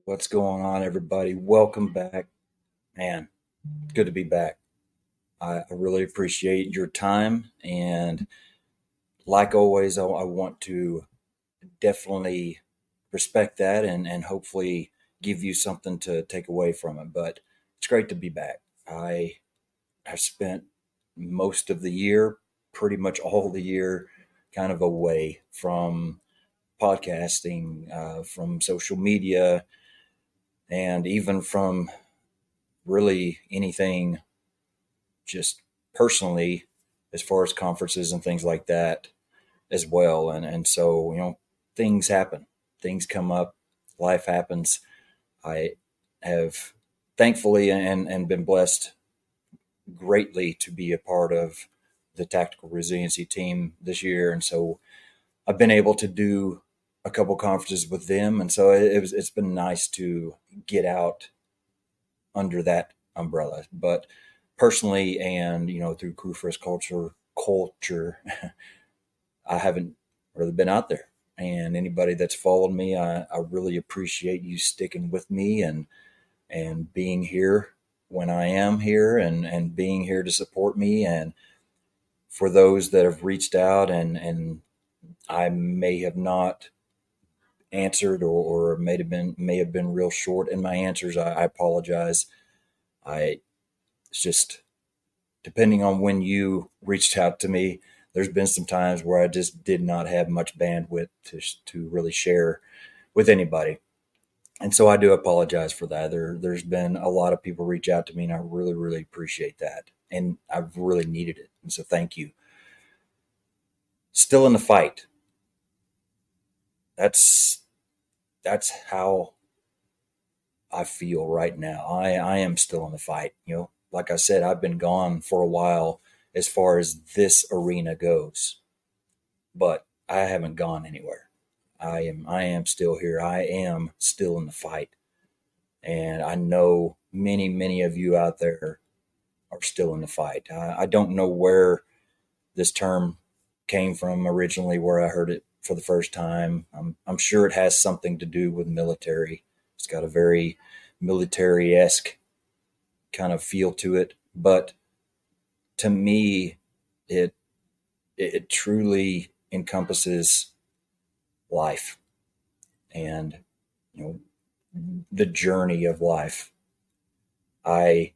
What's going on, everybody? Welcome back. Man, good to be back. I really appreciate your time. And like always, I want to definitely respect that and hopefully give you something to take away from it. But it's great to be back. I have spent most of the year, pretty much all the year, kind of away from podcasting, from social media, and even from really anything just personally as far as conferences and things like that as well. And so, things happen, things come up, life happens. I have thankfully and been blessed greatly to be a part of the tactical resiliency team this year. And so I've been able to do a couple conferences with them. And so it's been nice to get out under that umbrella. But personally, and through Crew First culture, I haven't really been out there. And anybody that's followed me, I really appreciate you sticking with me and being here when I am here and being here to support me. And for those that have reached out and I may have not answered or may have been real short in my answers, I apologize. I it's just depending on when you reached out to me, there's been some times where I just did not have much bandwidth to really share with anybody. And so I do apologize for that. There's been a lot of people reach out to me, and I really, really appreciate that. And I've really needed it. And so thank you. Still in the fight. That's that's how I feel right now. I am still in the fight. Like I said, I've been gone for a while as far as this arena goes, but I haven't gone anywhere. I am still here. I am still in the fight. And I know many of you out there are still in the fight. I don't know where this term came from originally, where I heard it for the first time. I'm sure it has something to do with military. It's got a very military esque kind of feel to it. But to me, it it truly encompasses life and you know the journey of life. I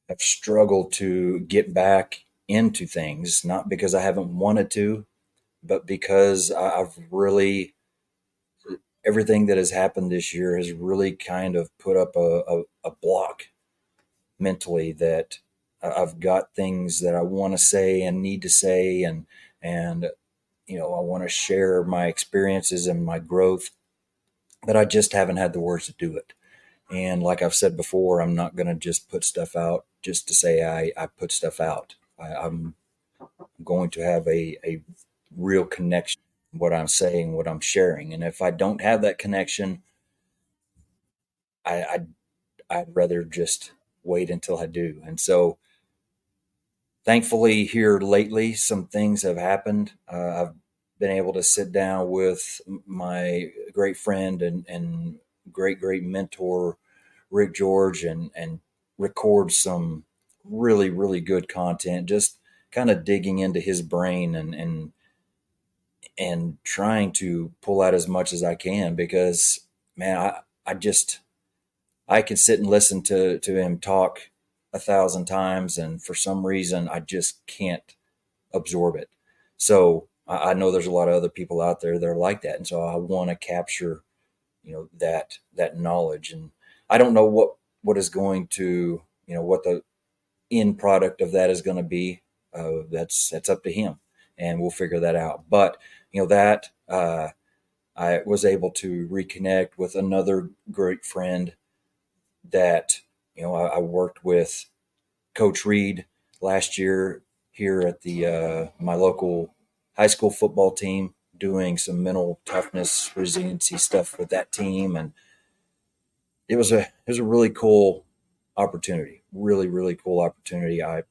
have struggled to get back into things, not because I haven't wanted to, but because I've really, everything that has happened this year has really kind of put up a block mentally that I've got things that I want to say and need to say, and I want to share my experiences and my growth, but I just haven't had the words to do it. And like I've said before, I'm not going to just put stuff out just to say I put stuff out. I'm going to have a real connection, what I'm saying, what I'm sharing. And if I don't have that connection, I, I'd rather just wait until I do. And so thankfully here lately, some things have happened. I've been able to sit down with my great friend and great mentor, Rick George, and record some really good content, just kind of digging into his brain and trying to pull out as much as I can because man, I just I can sit and listen to him talk 1,000 times, and for some reason I just can't absorb it. So I know there's a lot of other people out there that are like that, and so I want to capture that knowledge. And I don't know what is going to what the end product of that is going to be. That's up to him, and we'll figure that out. But that I was able to reconnect with another great friend that I worked with Coach Reed last year here at the my local high school football team, doing some mental toughness resiliency stuff with that team, and it was a really cool opportunity, really cool opportunity. I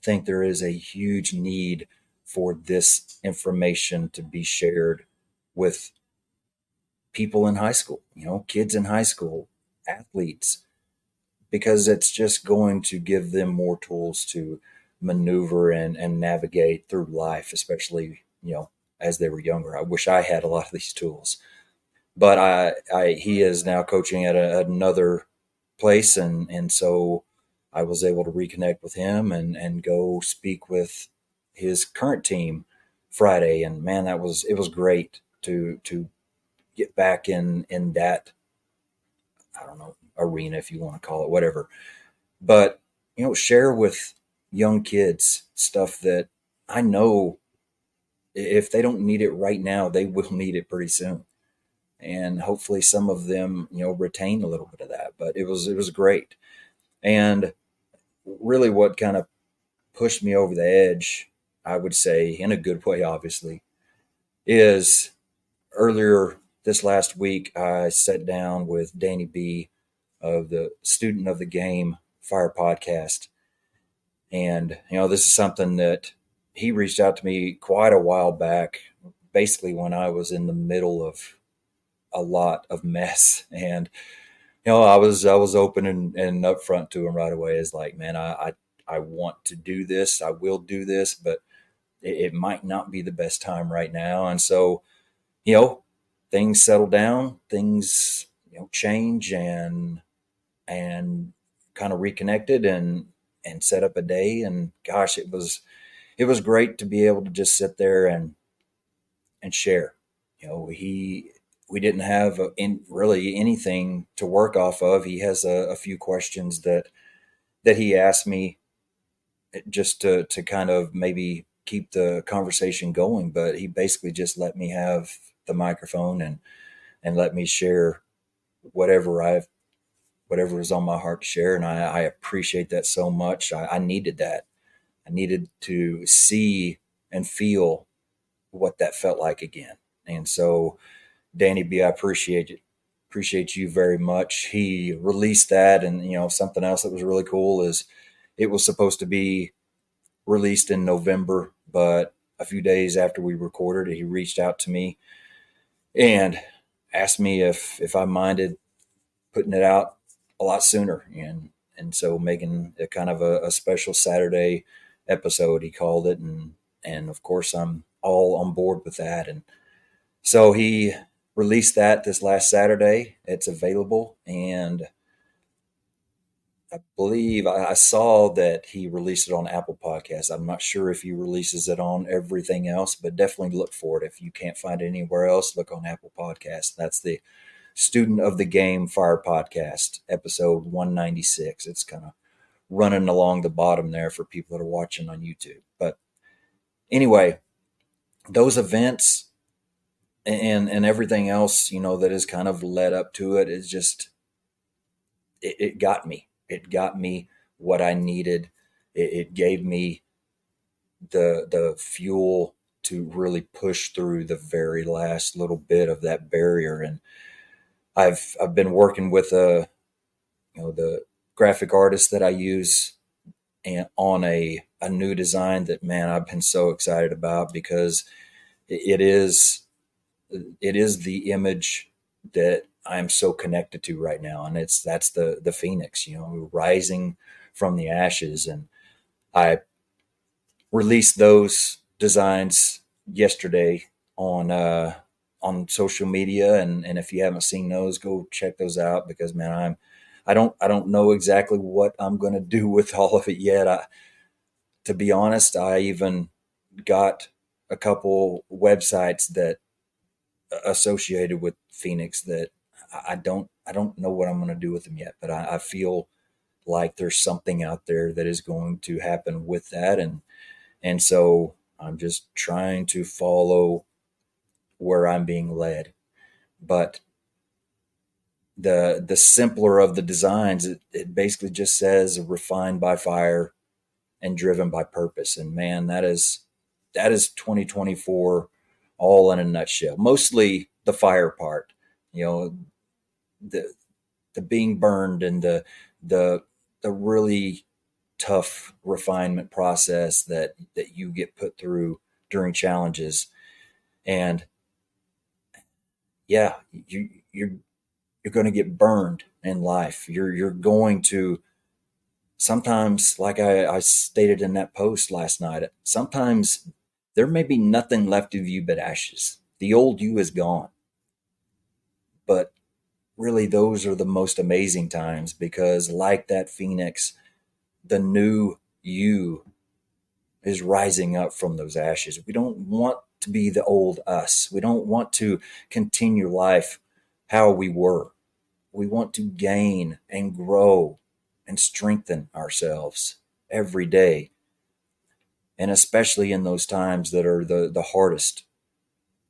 think there is a huge need for this information to be shared with people in high school, kids in high school, athletes, because it's just going to give them more tools to maneuver and navigate through life, especially, as they were younger. I wish I had a lot of these tools, but he is now coaching at another place. And so I was able to reconnect with him and go speak with his current team Friday. And man, it was great to get back in that, I don't know, arena, if you want to call it, whatever. But, share with young kids stuff that I know if they don't need it right now, they will need it pretty soon. And hopefully some of them, retain a little bit of that. But it was great. And really what kind of pushed me over the edge, I would say, in a good way, obviously, is earlier this last week, I sat down with Danny B of the Student of the Game Fire podcast. And, this is something that he reached out to me quite a while back, basically when I was in the middle of a lot of mess. And, I was open and upfront to him right away. It's like, man, I want to do this. I will do this, but it might not be the best time right now. And so, you know, things settle down, things, change and kind of reconnected and set up a day. And gosh, it was great to be able to just sit there and share. We didn't have really anything to work off of. He has a few questions that he asked me just to kind of maybe keep the conversation going, but he basically just let me have the microphone and let me share whatever whatever is on my heart to share. And I appreciate that so much. I needed that. I needed to see and feel what that felt like again. And so, Danny B, I appreciate it. Appreciate you very much. He released that, and something else that was really cool is it was supposed to be released in November, but a few days after we recorded it, he reached out to me and asked me if I minded putting it out a lot sooner, and so making a kind of a special Saturday episode, he called it. And of course I'm all on board with that. And so he released that this last Saturday. It's available, and I believe I saw that he released it on Apple Podcasts. I'm not sure if he releases it on everything else, but definitely look for it. If you can't find it anywhere else, look on Apple Podcasts. That's the Student of the Game Fire Podcast, episode 196. It's kind of running along the bottom there for people that are watching on YouTube. But anyway, those events and everything else, that has kind of led up to it is just it got me. It got me what I needed. It gave me the fuel to really push through the very last little bit of that barrier. And I've been working with the graphic artist that I use and on a new design that, man, I've been so excited about, because it is it is the image that I'm so connected to right now. And that's the phoenix, rising from the ashes. And I released those designs yesterday on social media. And if you haven't seen those, go check those out, because man, I don't know exactly what I'm going to do with all of it yet. To be honest, I even got a couple websites that associated with Phoenix that I don't know what I'm going to do with them yet, but I feel like there's something out there that is going to happen with that. And so I'm just trying to follow where I'm being led. But the simpler of the designs, it basically just says refined by fire and driven by purpose. And man, that is 2024 all in a nutshell. Mostly the fire part, you know, the the being burned and the the really tough refinement process that you get put through during challenges. And yeah, you're going to get burned in life. You're going to sometimes, like I stated in that post last night, sometimes there may be nothing left of you but ashes. The old you is gone. But really, those are the most amazing times because, like that phoenix, the new you is rising up from those ashes. We don't want to be the old us. We don't want to continue life how we were. We want to gain and grow and strengthen ourselves every day. And especially in those times that are the hardest,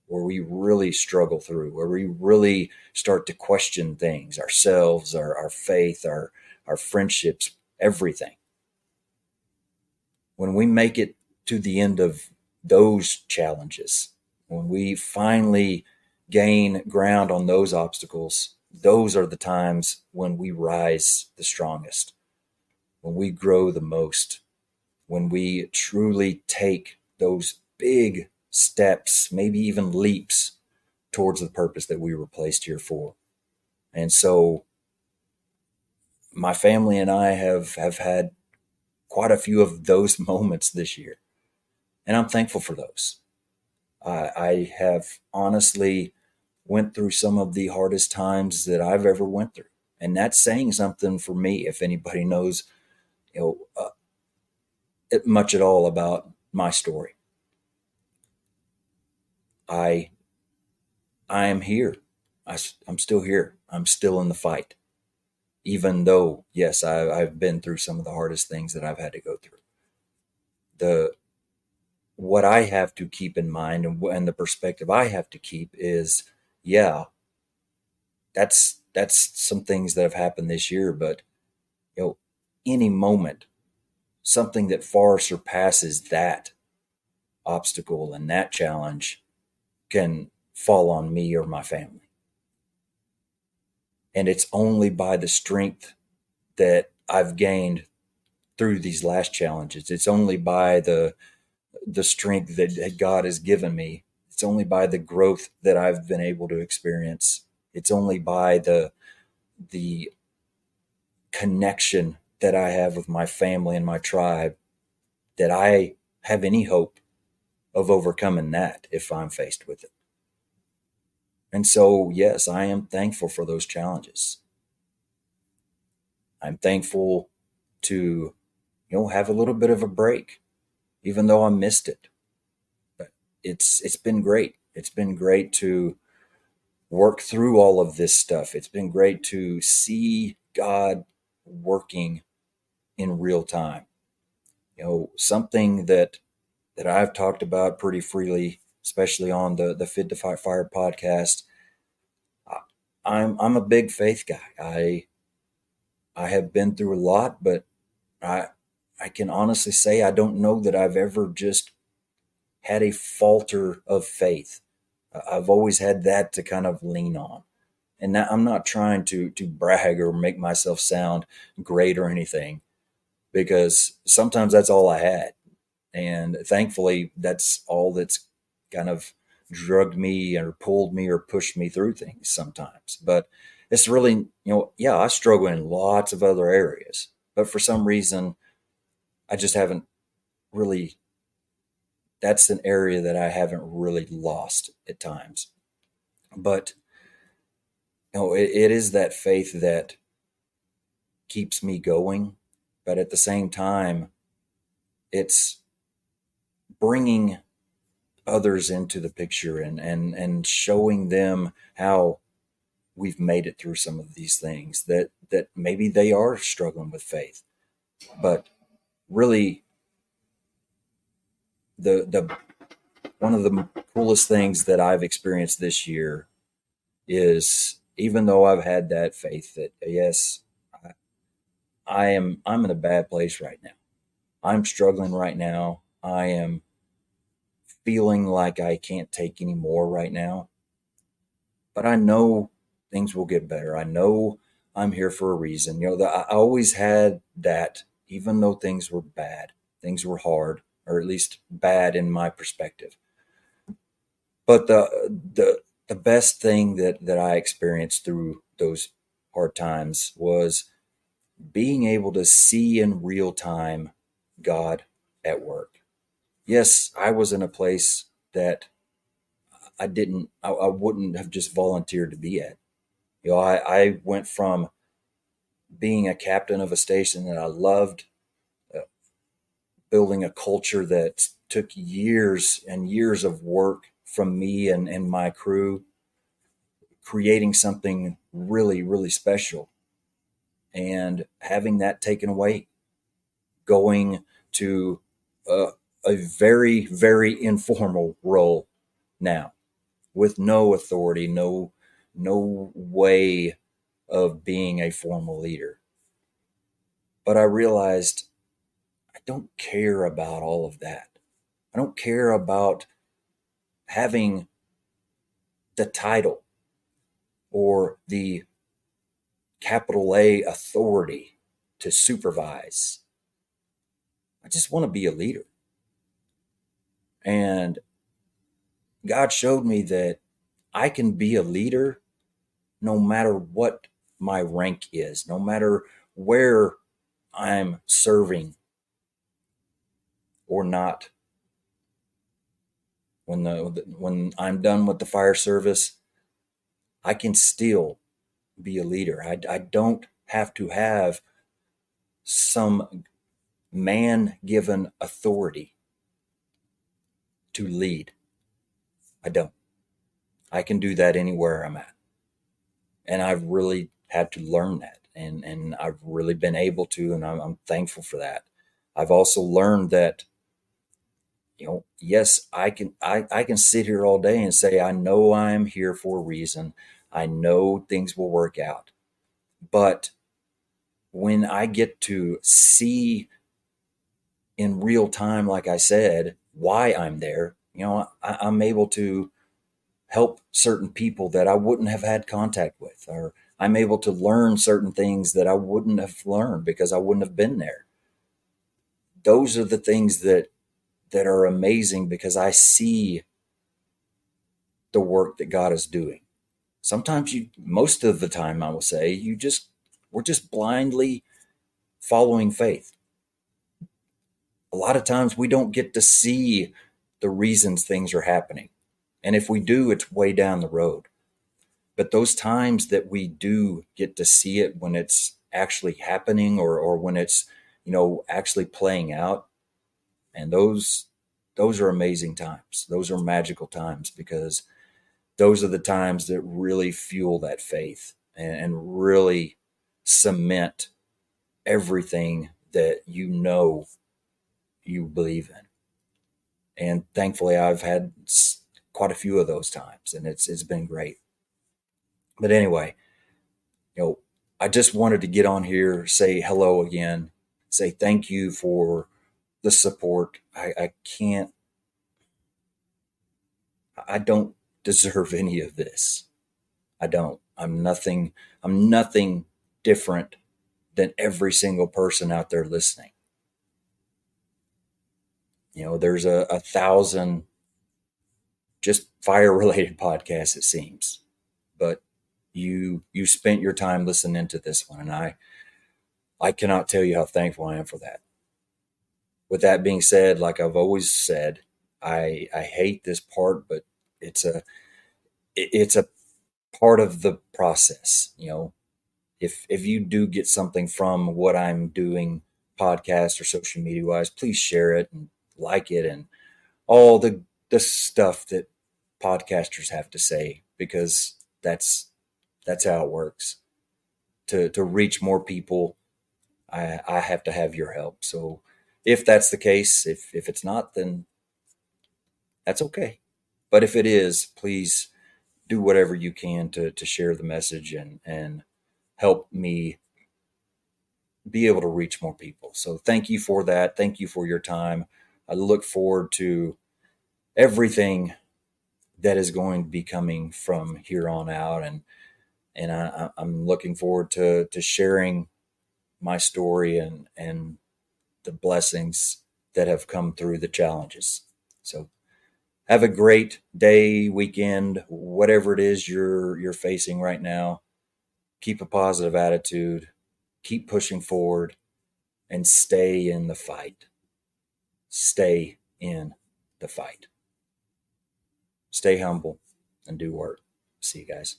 where we really struggle through, where we really start to question things, ourselves, our faith, our friendships, everything. When we make it to the end of those challenges, when we finally gain ground on those obstacles, those are the times when we rise the strongest, when we grow the most, when we truly take those big steps, maybe even leaps towards the purpose that we were placed here for. And so my family and I have had quite a few of those moments this year, and I'm thankful for those. I have honestly went through some of the hardest times that I've ever went through, and that's saying something for me. If anybody knows, you know, much at all about my story, I I am here. I'm still here. I'm still in the fight, even though yes, I've been through some of the hardest things that I've had to go through. The What I have to keep in mind and the perspective I have to keep is, yeah, that's some things that have happened this year, but you know, any moment, something that far surpasses that obstacle and that challenge can fall on me or my family. And it's only by the strength that I've gained through these last challenges. It's only by the strength that God has given me. It's only by the growth that I've been able to experience. It's only by the connection that I have with my family and my tribe that I have any hope of overcoming that if I'm faced with it. And so, yes, I am thankful for those challenges. I'm thankful to, have a little bit of a break, even though I missed it. But it's been great. It's been great to work through all of this stuff. It's been great to see God working in real time. Something that I've talked about pretty freely, especially on the Fit to Fight Fire podcast. I'm a big faith guy. I have been through a lot, but I I can honestly say I don't know that I've ever just had a falter of faith. I've always had that to kind of lean on. And I'm not trying to brag or make myself sound great or anything, because sometimes that's all I had. And thankfully, that's all that's kind of drugged me or pulled me or pushed me through things sometimes. But it's really, yeah, I struggle in lots of other areas. But for some reason, I just haven't really, that's an area that I haven't really lost at times. But, it is that faith that keeps me going. But at the same time, it's bringing others into the picture and showing them how we've made it through some of these things, that maybe they are struggling with faith. But really, the one of the coolest things that I've experienced this year is, even though I've had that faith that yes, I'm in a bad place right now. I'm struggling right now. I am feeling like I can't take any more right now. But I know things will get better. I know I'm here for a reason. I always had that, even though things were bad, things were hard, or at least bad in my perspective. But the best thing that I experienced through those hard times was being able to see in real time God at work. Yes, I was in a place that I wouldn't have just volunteered to be at. I went from being a captain of a station that I loved, uh, building a culture that took years and years of work from me and my crew, creating something really, really special, and having that taken away, going to a, a very, very informal role now with no authority, no way of being a formal leader. But I realized I don't care about all of that. I don't care about having the title or the capital A authority to supervise. I just want to be a leader. And God showed me that I can be a leader no matter what my rank is, no matter where I'm serving or not. When I'm done with the fire service, I can still be a leader. I don't have to have some man given authority to lead. I don't. I can do that anywhere I'm at. And I've really had to learn that. And I've really been able to, and I'm thankful for that. I've also learned that, yes, I can sit here all day and say, I know I'm here for a reason. I know things will work out. But when I get to see in real time, like I said, why I'm there, I'm able to help certain people that I wouldn't have had contact with, or I'm able to learn certain things that I wouldn't have learned because I wouldn't have been there. Those are the things that are amazing because I see the work that God is doing. Sometimes most of the time, I will say, we're just blindly following faith. A lot of times we don't get to see the reasons things are happening. And if we do, it's way down the road. But those times that we do get to see it when it's actually happening, or when it's, actually playing out, and those are amazing times. Those are magical times because those are the times that really fuel that faith and really cement everything that you believe in. And thankfully, I've had quite a few of those times, and it's been great. But anyway, you know, I just wanted to get on here, say hello again, say thank you for the support. I don't deserve any of this. I don't. I'm nothing different than every single person out there listening. There's a thousand just fire related podcasts, it seems. But you spent your time listening to this one, and I cannot tell you how thankful I am for that. With that being said, like I've always said, I hate this part, but it's a part of the process. If you do get something from what I'm doing, podcast or social media wise, please share it and like it and all the stuff that podcasters have to say, because that's how it works. To reach more people, I have to have your help. So if that's the case, if it's not, then that's okay. But if it is, please do whatever you can to share the message and help me be able to reach more people. So thank you for that. Thank you for your time. I look forward to everything that is going to be coming from here on out, and I'm looking forward to sharing my story and the blessings that have come through the challenges. So Have a great day, weekend, whatever it is you're facing right now. Keep a positive attitude, keep pushing forward, and stay in the fight. Stay in the fight. Stay humble and do work. See you guys.